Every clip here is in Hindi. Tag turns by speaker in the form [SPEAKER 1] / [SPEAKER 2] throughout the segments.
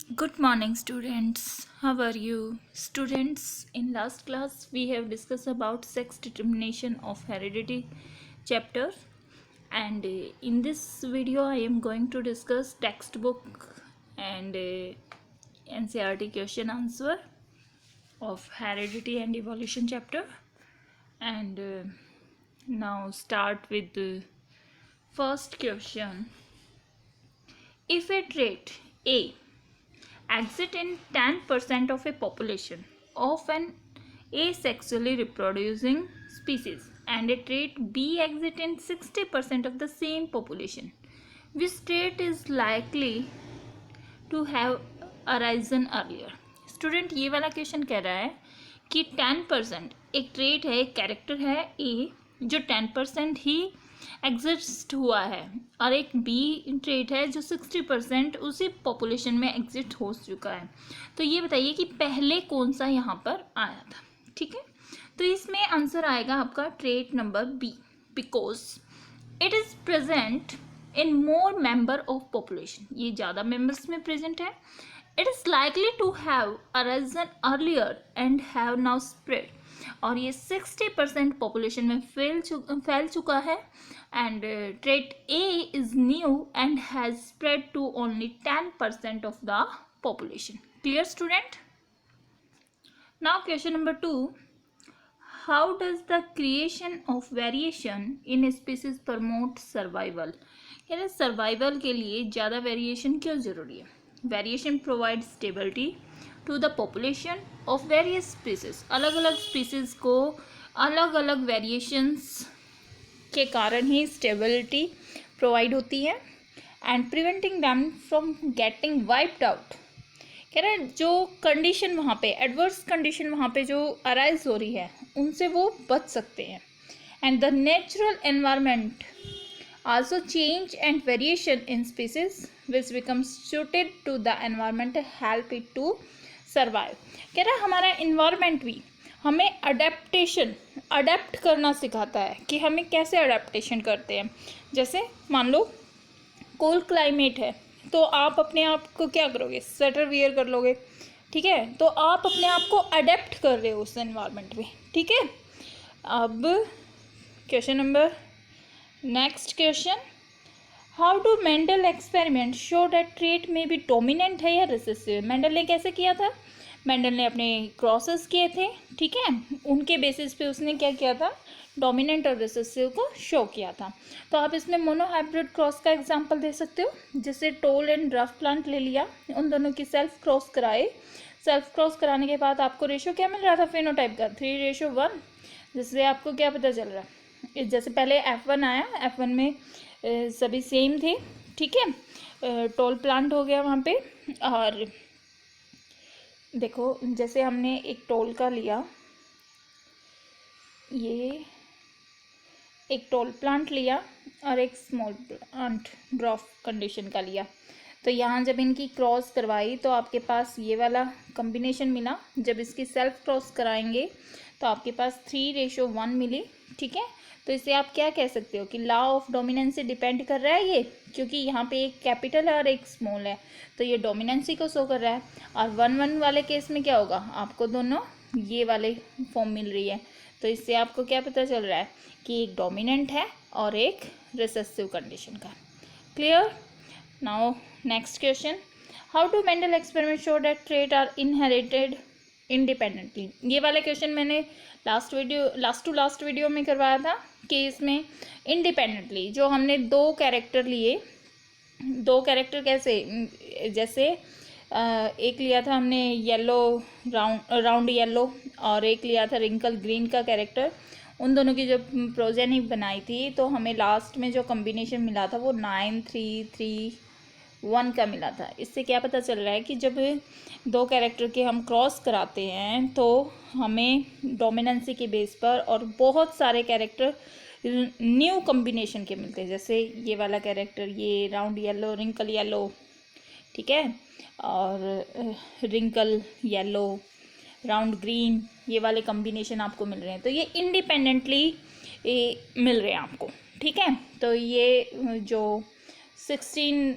[SPEAKER 1] Good morning, students. How are you? Students, in last class we have discussed about sex determination of heredity chapter, and in this video I am going to discuss textbook and NCERT question answer of heredity and evolution chapter. And now start with the first question. If a trait A exist in 10% of a population of an asexually reproducing species and a trait B exists in 60% of the same population, which trait is likely to have arisen earlier? Student ये वाला क्वेश्चन कह रहा है कि 10% एक ट्रेट है, एक कैरेक्टर है ए जो 10% ही एग्जिस्ट हुआ है और एक बी ट्रेट है जो 60% उसी पॉपुलेशन में एग्जिस्ट हो चुका है। तो ये बताइए कि पहले कौन सा यहाँ पर आया था। ठीक है, तो इसमें आंसर आएगा आपका trait number B, because it is present in more member of population. ये ज़्यादा मेंबर्स में प्रेजेंट है। It is likely to have arisen earlier and have now spread, और ये 60% पॉपुलेशन में फैल चुका है। And trait A is new and has spread to only 10% of the population. Clear student? Now question number 2, how does the creation of variation in species promote survival? यानी सर्वाइवल के लिए ज़्यादा वेरिएशन क्यों ज़रूरी है? Variation provide stability to the population of various species. अलग अलग स्पीसीज को अलग अलग वेरिएशंस के कारण ही स्टेबिलिटी प्रोवाइड होती है and preventing them from getting wiped out. कह रहे हैं जो कंडीशन वहाँ पे, एडवर्स कंडीशन वहाँ पे जो अराइज हो रही है उनसे वो बच सकते हैं। And the natural environment also change and variation in species which becomes suited to the environment help it to survive। कह रहा है हमारा environment भी हमें अडेप्ट करना सिखाता है कि हमें कैसे अडेप्टेशन करते हैं। जैसे मान लो कोल्ड क्लाइमेट है तो आप अपने आप को क्या करोगे, स्वेटर वियर कर लोगे। ठीक है, तो आप अपने आप को अडेप्ट कर रहे हो उस एनवायरनमेंट में। ठीक है, अब question number next question, how do Mendel experiment show that trait में भी डोमिनेंट है या रिसेसिव? मेंडल ने कैसे किया था? मेंडल ने अपने क्रॉसेस किए थे, ठीक है, उनके बेसिस पे उसने क्या किया था, डोमिनेंट और रिसेसिव को शो किया था। तो आप इसमें मोनोहाइब्रिड क्रॉस का एग्जांपल दे सकते हो, जैसे टोल एंड रफ प्लांट ले लिया, उन दोनों की सेल्फ क्रॉस कराए। सेल्फ क्रॉस कराने के बाद आपको रेशो क्या मिल रहा था फिनोटाइप का, 3:1, जिससे आपको क्या पता चल रहा है, जैसे पहले F1 आया, F1 में सभी सेम थे। ठीक है, टोल प्लांट हो गया वहाँ पे। और देखो जैसे हमने एक टोल का लिया, ये एक टोल प्लांट लिया और एक स्मॉल प्लांट ड्रॉप कंडीशन का लिया, तो यहाँ जब इनकी क्रॉस करवाई तो आपके पास ये वाला कॉम्बिनेशन मिला। जब इसकी सेल्फ क्रॉस कराएंगे तो आपके पास 3:1 मिली। ठीक है, तो इसे आप क्या कह सकते हो कि लॉ ऑफ डोमिनेंसी डिपेंड कर रहा है ये, क्योंकि यहाँ पे एक कैपिटल है और एक स्मॉल है, तो ये डोमिनेंसी को शो कर रहा है। और 1:1 वाले केस में क्या होगा, आपको दोनों ये वाले फॉर्म मिल रही है, तो इससे आपको क्या पता चल रहा है कि एक डोमिनेंट है और एक रिसेसिव कंडीशन का। Clear? Now next question, how do Mendel experiment show that trait are inherited independently? ये वाला क्वेश्चन मैंने लास्ट टू लास्ट वीडियो में करवाया था कि इसमें इंडिपेंडेंटली जो हमने दो कैरेक्टर लिए, दो कैरेक्टर कैसे, जैसे एक लिया था हमने येलो, राउंड येलो, और एक लिया था रिंकल ग्रीन का कैरेक्टर। उन दोनों की जब प्रोजेनी बनाई थी तो हमें लास्ट में जो कॉम्बिनेशन मिला था वो 9:3:3:1 का मिला था। इससे क्या पता चल रहा है कि जब दो कैरेक्टर के हम क्रॉस कराते हैं तो हमें डोमिनेंसी के बेस पर और बहुत सारे कैरेक्टर न्यू कॉम्बिनेशन के मिलते हैं। जैसे ये वाला कैरेक्टर, ये राउंड येलो, रिंकल येलो, ठीक है, और रिंकल येलो, राउंड ग्रीन, ये वाले कॉम्बिनेशन आपको मिल रहे हैं। तो ये इंडिपेंडेंटली मिल रहे हैं आपको। ठीक है, तो ये जो 16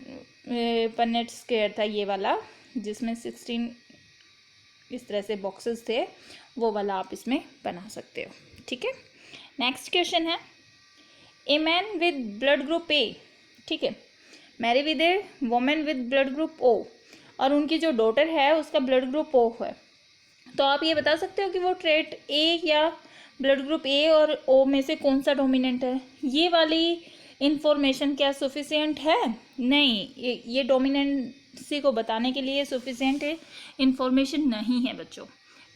[SPEAKER 1] पनेट स्क्वायर था ये वाला, जिसमें 16 इस तरह से बॉक्सेस थे, वो वाला आप इसमें बना सकते हो। ठीक है, नेक्स्ट क्वेश्चन है, a man with blood group A, ठीक है, marry with a women with blood group O, और उनकी जो डॉटर है उसका ब्लड ग्रुप ओ है, तो आप ये बता सकते हो कि वो ट्रेट ए या ब्लड ग्रुप ए और ओ में से कौन सा डोमिनेंट है। ये वाली इंफॉर्मेशन क्या सफिशिएंट है? नहीं, ये डोमिनेंसी को बताने के लिए सफिशिएंट इंफॉर्मेशन नहीं है बच्चों।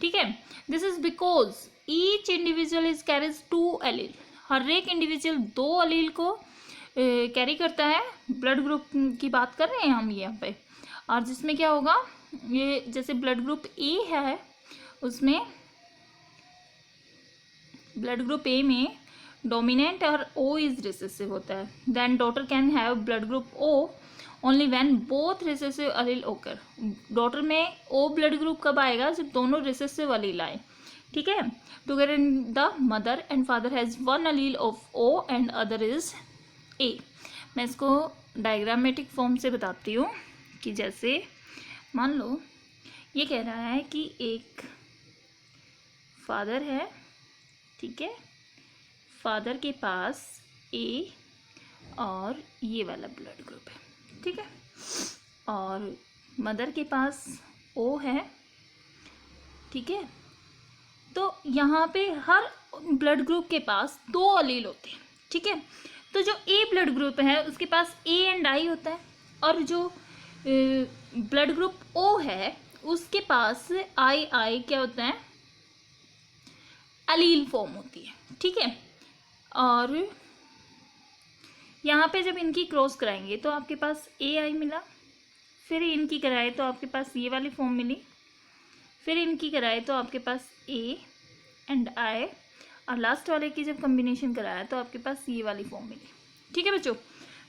[SPEAKER 1] ठीक है, this is because each individual is carries 2 allele, हर एक इंडिविजुअल 2 एलील को कैरी करता है। ब्लड ग्रुप की बात कर रहे हैं हम यहाँ पे, और जिसमें क्या होगा, ये जैसे ब्लड ग्रुप ए है, उसमें ब्लड ग्रुप ए में डोमिनेंट और ओ इज रिसेसिव होता है। Then daughter can have blood group O only when both recessive allele occur. Daughter में ओ ब्लड ग्रुप कब आएगा? जब दोनों रिसेसिव अलील आए। ठीक है, together in the mother and father has 1 allele of O and other is A. मैं इसको डायग्रामेटिक फॉर्म से बताती हूँ कि जैसे मान लो ये कह रहा है कि एक फादर है, ठीक है, फादर के पास ए और ये वाला ब्लड ग्रुप है, ठीक है, और मदर के पास ओ है, ठीक है। तो यहाँ पे हर ब्लड ग्रुप के पास 2 अलील होते हैं, ठीक है। तो जो ए ब्लड ग्रुप है उसके पास ए एंड आई होता है, और जो ब्लड ग्रुप ओ है उसके पास आई आई क्या होता है, अलील फॉर्म होती है, ठीक है। और यहाँ पे जब इनकी क्रॉस कराएंगे तो आपके पास ए आई मिला, फिर इनकी कराए तो आपके पास ये वाली फॉर्म मिली, फिर इनकी कराए तो आपके पास ए एंड आई, और लास्ट वाले की जब कॉम्बिनेशन कराया तो आपके पास ये वाली फॉर्म मिली। ठीक है बच्चों,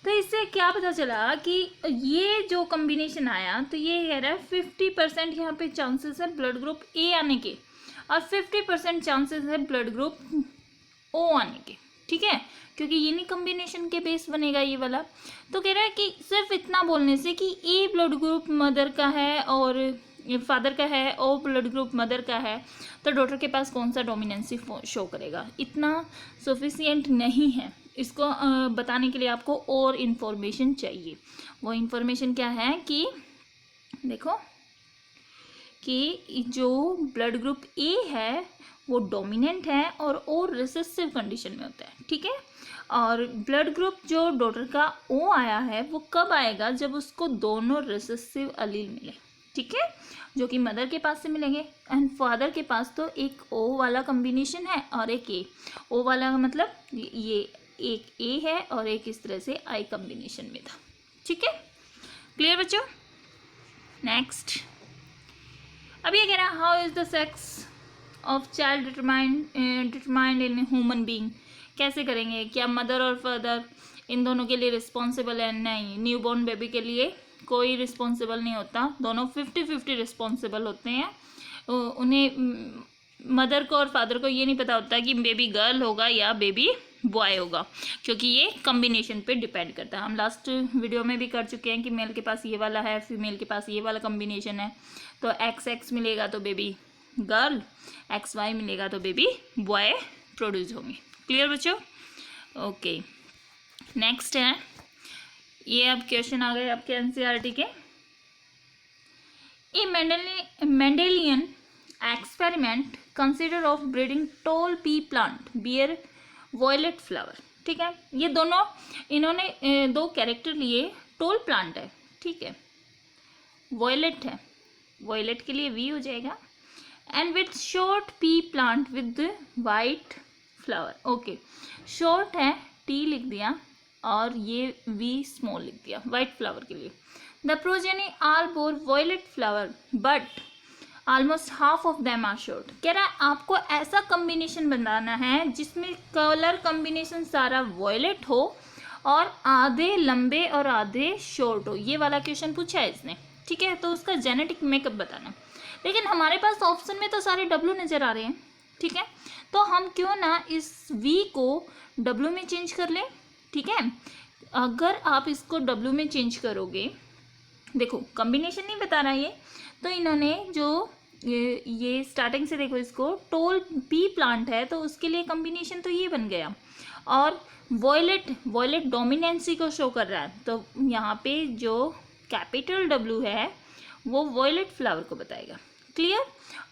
[SPEAKER 1] तो इससे क्या पता चला कि ये जो कॉम्बिनेशन आया, तो ये कह रहा है 50% यहाँ पे चांसेस है ब्लड ग्रुप ए आने के, और 50% चांसेस है ब्लड ग्रुप ओ आने के, ठीक है, क्योंकि ये नहीं कॉम्बिनेशन के बेस बनेगा ये वाला। तो कह रहा है कि सिर्फ इतना बोलने से कि ए ब्लड ग्रुप मदर का है और फादर का है, ओ ब्लड ग्रुप मदर का है, तो डॉटर के पास कौन सा डोमिनेंसी शो करेगा, इतना सफिशिएंट नहीं है। इसको बताने के लिए आपको और इन्फॉर्मेशन चाहिए। वो इन्फॉर्मेशन क्या है कि देखो कि जो ब्लड ग्रुप ए है वो डोमिनेंट है और ओ रिसेसिव कंडीशन में होता है, ठीक है। और ब्लड ग्रुप जो डॉटर का ओ आया है वो कब आएगा? जब उसको दोनों रिसेसिव अलील मिले, ठीक है, जो कि मदर के पास से मिलेंगे। एंड फादर के पास तो एक ओ वाला कॉम्बिनेशन है और एक ए। ओ वाला का मतलब ये एक ए है और एक इस तरह से आई कॉम्बिनेशन में था, ठीक है। क्लियर बच्चों? नेक्स्ट, अब ये कह रहा है how is the sex of child determined in human being. कैसे करेंगे? क्या मदर और फादर इन दोनों के लिए रिस्पॉन्सिबल है? नहीं, न्यूबॉर्न बेबी के लिए कोई रिस्पॉन्सिबल नहीं होता, दोनों 50-50 रिस्पॉन्सिबल होते हैं। उन्हें मदर को और फादर को ये नहीं पता होता कि बेबी गर्ल होगा या बेबी बॉय होगा, क्योंकि ये कॉम्बिनेशन पे डिपेंड करता है। हम लास्ट वीडियो में भी कर चुके हैं कि मेल के पास ये वाला है, फीमेल के पास ये वाला कॉम्बिनेशन है, तो XX मिलेगा तो बेबी गर्ल, XY मिलेगा तो बेबी बॉय प्रोड्यूस होंगे। क्लियर बच्चों? ओके, नेक्स्ट है ये, अब क्वेश्चन आ गए आपके NCERT के। A Mendelian experiment consider of breeding tall pea plant bear violet flower. ठीक है, ये दोनों इन्होंने 2 कैरेक्टर लिए। टॉल प्लांट है, ठीक है, वॉयलेट है, वॉयलेट के लिए V हो जाएगा, and with short P plant with white flower. Okay, short है T लिख दिया और ये V स्मॉल लिख दिया वाइट फ्लावर के लिए। The progeny all bore violet flower but almost half of them are short. कह रहा है आपको ऐसा कॉम्बिनेशन बनाना है जिसमें कलर कॉम्बिनेशन सारा वॉयलेट हो और आधे लंबे और आधे शॉर्ट हो। ये वाला क्वेश्चन पूछा है इसने, ठीक है, तो उसका जेनेटिक मेकअप बताना। लेकिन हमारे पास ऑप्शन में तो सारे W नज़र आ रहे हैं, ठीक है, तो हम क्यों ना इस V को W में चेंज कर लें, ठीक है। अगर आप इसको W में चेंज करोगे देखो कॉम्बिनेशन नहीं बता रहा ये, तो इन्होंने जो ये स्टार्टिंग से देखो, इसको टोल पी प्लांट है तो उसके लिए कॉम्बिनेशन तो ये बन गया, और वॉयलेट डोमिनेंसी को शो कर रहा है, तो यहाँ पे जो कैपिटल डब्ल्यू है वो वॉयलेट फ्लावर को बताएगा। क्लियर।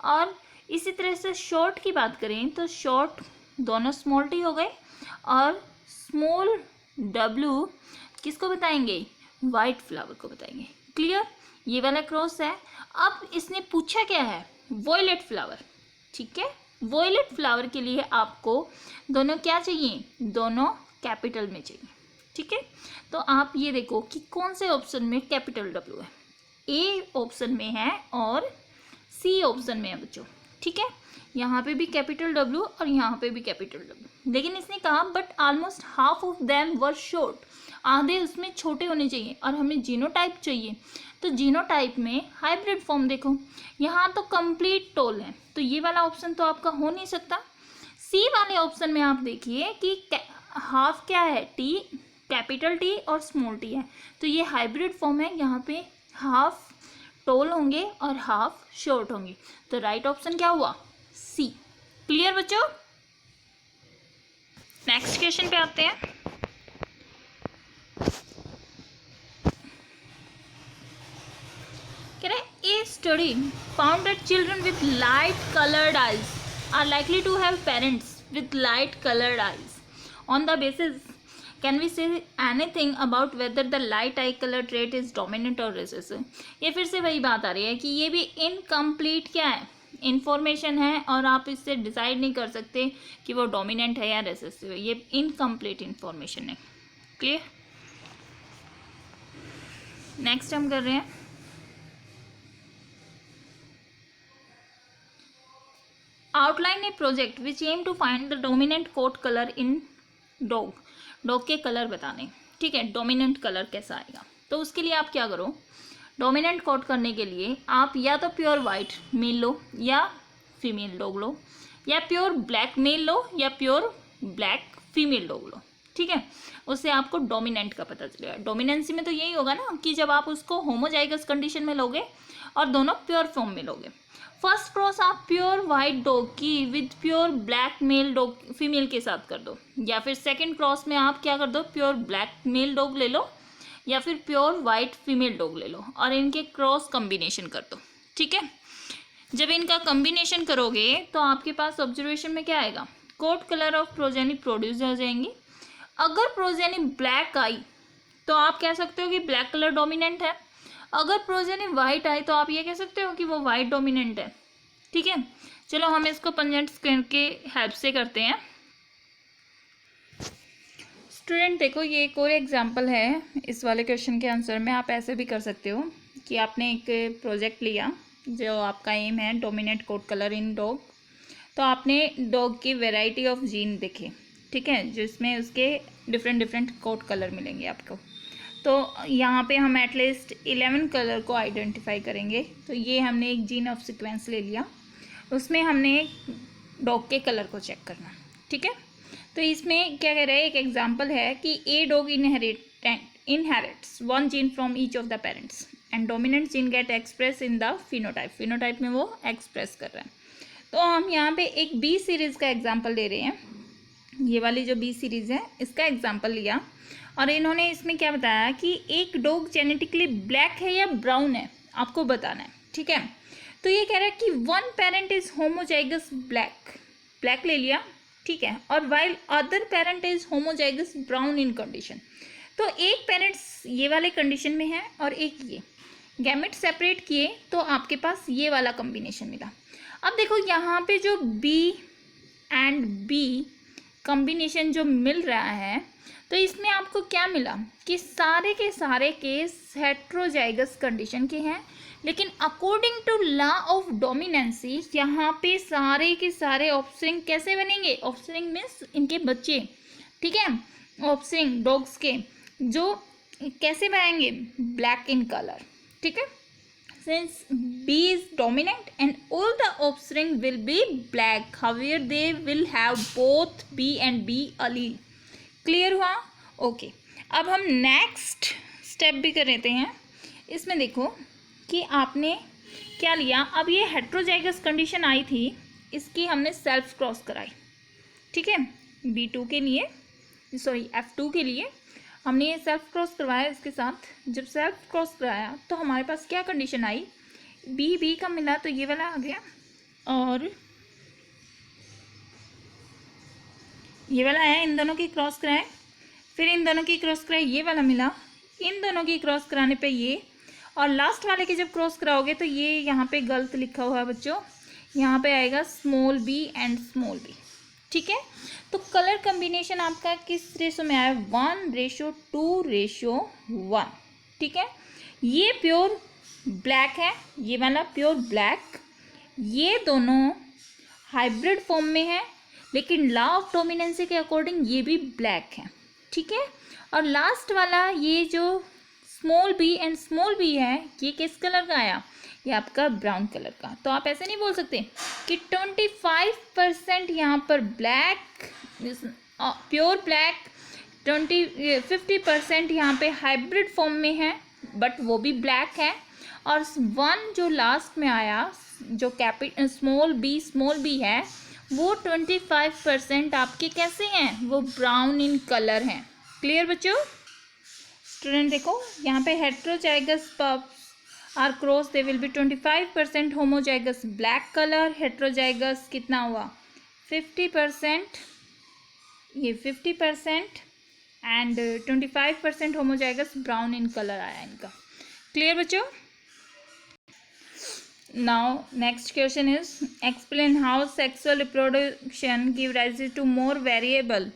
[SPEAKER 1] और इसी तरह से शॉर्ट की बात करें तो शॉर्ट दोनों स्मॉल टी हो गए, और स्मॉल डब्ल्यू किसको बताएंगे, वाइट फ्लावर को बताएंगे। क्लियर। ये वाला क्रॉस है। अब इसने पूछा क्या है, वॉयलेट फ्लावर। ठीक है, वॉयलेट फ्लावर के लिए आपको दोनों क्या चाहिए, दोनों कैपिटल में चाहिए। ठीक है, तो आप ये देखो कि कौन से ऑप्शन में कैपिटल डब्ल्यू है, ए ऑप्शन में है और सी ऑप्शन में है बच्चों। ठीक है, यहाँ पे भी कैपिटल डब्ल्यू और यहाँ पे भी कैपिटल डब्ल्यू, लेकिन इसने कहा but almost half of them were short, आधे उसमें छोटे होने चाहिए, और हमें जीनोटाइप चाहिए। तो जीनोटाइप में हाइब्रिड फॉर्म देखो, यहाँ तो कंप्लीट टोल है, तो ये वाला ऑप्शन तो आपका हो नहीं सकता। सी वाले ऑप्शन में आप देखिए कि हाफ क्या है, टी, कैपिटल टी और स्मॉल टी है, तो ये हाइब्रिड फॉर्म है, यहाँ पे हाफ टोल होंगे और हाफ शॉर्ट होंगे, तो राइट ऑप्शन क्या हुआ, सी। क्लियर बच्चों। नेक्स्ट क्वेश्चन पे आते हैं। कह रहे a study found that children with light coloured eyes are likely to have parents with light coloured eyes on the basis can we say anything about whether the light eye colour trait is dominant और रिसेसिव। ये फिर से वही बात आ रही है कि ये भी इनकम्प्लीट क्या है, इंफॉर्मेशन है, और आप इससे डिसाइड नहीं कर सकते कि वो डोमिनेंट है या रिसेसिव है, ये इनकम्प्लीट इंफॉर्मेशन है। क्लियर। नेक्स्ट हम कर रहे हैं outline a project which aim to find the dominant coat colour in dog. Dog के कलर बताने। ठीक है, डोमिनेंट कलर कैसा आएगा, तो उसके लिए आप क्या करो, डोमिनेंट कोट करने के लिए आप या तो प्योर वाइट मेल लो या फीमेल डॉग लो, या प्योर ब्लैक मेल लो या प्योर ब्लैक फीमेल डॉग लो। ठीक है, उससे आपको डोमिनेंट का पता चलेगा। डोमिनेंसी में तो यही होगा ना कि जब आप उसको होमोजाइगस कंडीशन में लोगे और दोनों प्योर फॉर्म में लोगे। फर्स्ट क्रॉस आप प्योर वाइट डॉग की with pure black male dog female के साथ कर दो, या फिर सेकंड क्रॉस में आप क्या कर दो, प्योर ब्लैक मेल डॉग ले लो या फिर प्योर वाइट फीमेल डॉग ले लो और इनके क्रॉस कॉम्बिनेशन कर दो। ठीक है, जब इनका कॉम्बिनेशन करोगे तो आपके पास ऑब्जर्वेशन में क्या आएगा, coat colour of progeny produce हो जाएंगे। अगर प्रोजेनी ब्लैक आई तो आप कह सकते हो कि ब्लैक कलर डोमिनेंट है, अगर प्रोजेनी वाइट आई तो आप ये कह सकते हो कि वो वाइट डोमिनेंट है। ठीक है, चलो हम इसको पंजेंट स्क्वायर के हेल्प से करते हैं। स्टूडेंट देखो, ये एक और एग्जांपल है इस वाले क्वेश्चन के आंसर में। आप ऐसे भी कर सकते हो कि आपने एक प्रोजेक्ट लिया जो आपका एम है dominant coat colour in dog, तो आपने डॉग की वैरायटी ऑफ जीन देखे। ठीक है, जिसमें उसके डिफरेंट कोट कलर मिलेंगे आपको। तो यहाँ पे हम एटलीस्ट 11 कलर को आइडेंटिफाई करेंगे। तो ये हमने एक जीन ऑफ सीक्वेंस ले लिया, उसमें हमने डॉग के कलर को चेक करना। ठीक है, तो इसमें क्या कह रहे हैं, एक एग्जांपल है कि a dog inherits one gene from each of the parents and dominant gene get express in the phenotype. Phenotype में वो एक्सप्रेस कर रहा है। तो हम यहाँ पे एक बी सीरीज़ का एग्जाम्पल ले रहे हैं, ये वाली जो बी सीरीज़ है इसका एग्जाम्पल लिया, और इन्होंने इसमें क्या बताया कि एक डॉग जेनेटिकली ब्लैक है या ब्राउन है, आपको बताना है। ठीक है, तो ये कह रहा है कि one parent is homozygous black ले लिया। ठीक है, और while other parent is homozygous brown in condition. तो एक पेरेंट्स ये वाले कंडीशन में है और एक ये, गैमेट सेपरेट किए तो आपके पास ये वाला कॉम्बिनेशन मिला। अब देखो यहाँ पे जो बी एंड बी कॉम्बिनेशन जो मिल रहा है, तो इसमें आपको क्या मिला कि सारे के सारे केस हेट्रोजाइगस कंडीशन के हैं, लेकिन according to law of dominancy यहाँ पे सारे के सारे ऑफस्प्रिंग कैसे बनेंगे, ऑफस्प्रिंग मीन्स इनके बच्चे। ठीक है, ऑफस्प्रिंग डॉग्स के जो कैसे बनेंगे, ब्लैक इन कलर। ठीक है, since B is dominant and all the offspring will be black, however they will have both B and B allele। Clear हुआ? ओके, अब हम नेक्स्ट स्टेप भी कर लेते हैं। इसमें देखो कि आपने क्या लिया, अब ये हेट्रोजाइगस कंडीशन आई थी, इसकी हमने सेल्फ क्रॉस कराई, ठीक है। B2 के लिए, सॉरी F2 के लिए हमने ये सेल्फ क्रॉस करवाया इसके साथ। जब सेल्फ क्रॉस कराया तो हमारे पास क्या कंडीशन आई, B का मिला तो ये वाला आ गया, और ये वाला आया, इन दोनों की क्रॉस कराए, फिर इन दोनों की क्रॉस कराए, ये वाला मिला, इन दोनों की क्रॉस कराने पे ये, और लास्ट वाले की जब क्रॉस कराओगे तो ये यहाँ पे गलत लिखा हुआ है बच्चों, यहाँ पे आएगा small b and small b, ठीक है। तो कलर कम्बिनेशन आपका किस रेशो में आया, 1:2:1, ठीक है। ये प्योर ब्लैक है, ये वाला प्योर ब्लैक, ये दोनों हाइब्रिड फॉर्म में है, लेकिन लॉ ऑफ डोमिनेंसी के अकॉर्डिंग ये भी ब्लैक है, ठीक है। और लास्ट वाला ये जो small b and small b है, ये किस कलर का आया, ये आपका ब्राउन कलर का। तो आप ऐसे नहीं बोल सकते कि 25% यहाँ पर ब्लैक, प्योर ब्लैक, 50% यहाँ पे हाइब्रिड फॉर्म में है बट वो भी ब्लैक है, और 1 जो लास्ट में आया जो स्मॉल b है, वो 25% आपके कैसे हैं, वो ब्राउन इन कलर हैं। क्लियर बच्चों? स्टूडेंट देखो यहाँ पे heterozygous pups are cross, they will be 25% homozygous black colour, heterozygous कितना हुआ 50%, ये 50% and 25% homozygous brown in colour आया इनका। क्लियर बच्चों? Now next question is explain how sexual reproduction give rise to more viable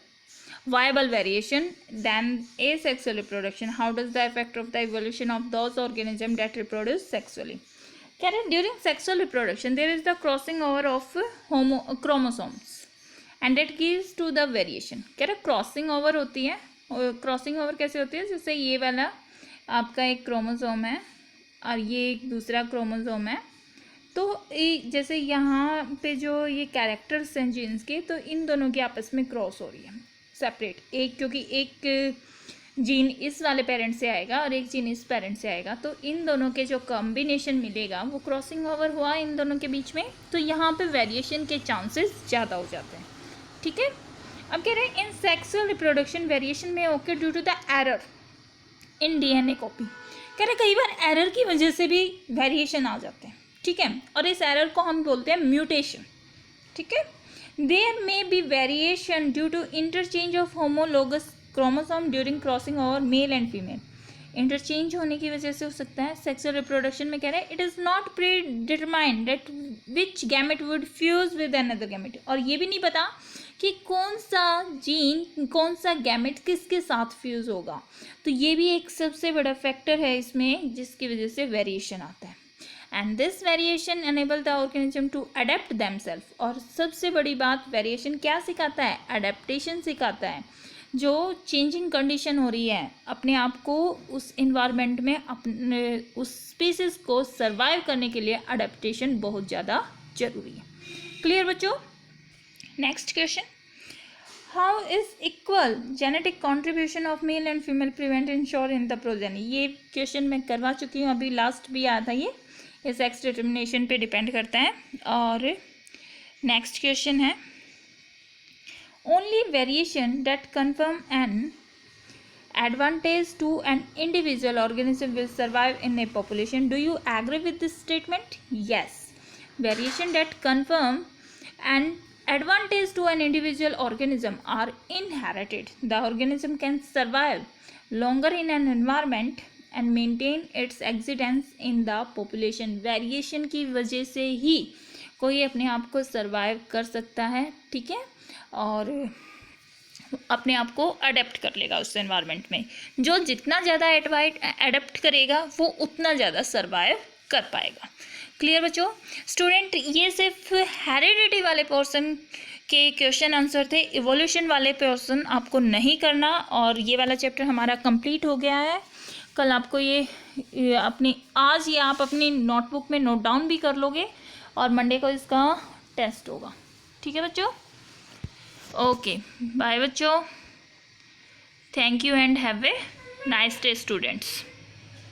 [SPEAKER 1] variation than asexual reproduction. How does the effect of the evolution of those organisms that reproduce sexually? कह रहे during sexual reproduction there is the crossing over of chromosomes and that gives to the variation. कह रहे क्रॉसिंग ओवर होती है, क्रॉसिंग ओवर कैसे होती है, जैसे ये वाला आपका एक क्रोमोसोम है और ये एक दूसरा क्रोमोसोम है, तो जैसे यहाँ पे जो ये कैरेक्टर्स हैं जीन्स के, तो इन दोनों की आपस में क्रॉस हो रही है सेपरेट, एक क्योंकि एक जीन इस वाले पेरेंट से आएगा और एक जीन इस पेरेंट से आएगा, तो इन दोनों के जो कॉम्बिनेशन मिलेगा वो क्रॉसिंग ओवर हुआ इन दोनों के बीच में, तो यहाँ पे वेरिएशन के चांसेस ज़्यादा हो जाते हैं, ठीक है। अब कह रहे हैं इन सेक्सुअल रिप्रोडक्शन वेरिएशन में okay due to the error in DNA copy. कह रहे कई बार एरर की वजह से भी वेरिएशन आ जाते हैं, ठीक है, और इस एरर को हम बोलते हैं म्यूटेशन, ठीक है। There may be variation due to interchange of homologous chromosome during crossing over male and female. Interchange होने की वजह से हो सकता है। सेक्सुअल रिप्रोडक्शन में कह रहे हैं it is not pre determined that which gamete would fuse with another gamete, और ये भी नहीं पता कि कौन सा जीन कौन सा गैमेट किसके साथ फ्यूज होगा, तो ये भी एक सबसे बड़ा फैक्टर है इसमें जिसकी वजह से वेरिएशन आता है। And this variation enable the organism to adapt themselves, और सबसे बड़ी बात वेरिएशन क्या सिखाता है, अडेप्टेशन सिखाता है। जो चेंजिंग कंडीशन हो रही है अपने आप को उस इन्वायरमेंट में अपने उस स्पीसीज को सर्वाइव करने के लिए अडेप्टेशन बहुत ज़्यादा जरूरी है। क्लियर बच्चों? Next question, how is equal genetic contribution of male and female prevent ensure in the progeny. ये क्वेश्चन मैं करवा चुकी हूँ, अभी लास्ट भी आया था ये सेक्स डिटर्मिनेशन पे डिपेंड करता है। और नेक्स्ट क्वेश्चन है only variation that confirm an advantage to an individual organism will survive in a population. Do you agree with this statement? Yes. Variation that confirm an advantage to an individual organism are inherited. The organism can survive longer in an environment and maintain its existence in the population. Variation की वजह से ही कोई अपने आप को सर्वाइव कर सकता है, ठीक है, और अपने आप को अडेप्ट कर लेगा उस एनवायरनमेंट में। जो जितना ज़्यादा अडेप्ट करेगा वो उतना ज़्यादा सर्वाइव कर पाएगा। क्लियर बच्चों? स्टूडेंट ये सिर्फ हेरिडिटी वाले पोर्शन के क्वेश्चन आंसर थे, इवोल्यूशन वाले पोर्शन आपको नहीं करना, और ये वाला चैप्टर हमारा कंप्लीट हो गया है। कल आपको ये अपनी आज ये आप अपनी नोटबुक में नोट डाउन भी कर लोगे और मंडे को इसका टेस्ट होगा, ठीक है बच्चों? ओके, बाय बच्चों, thank you and have a nice day students.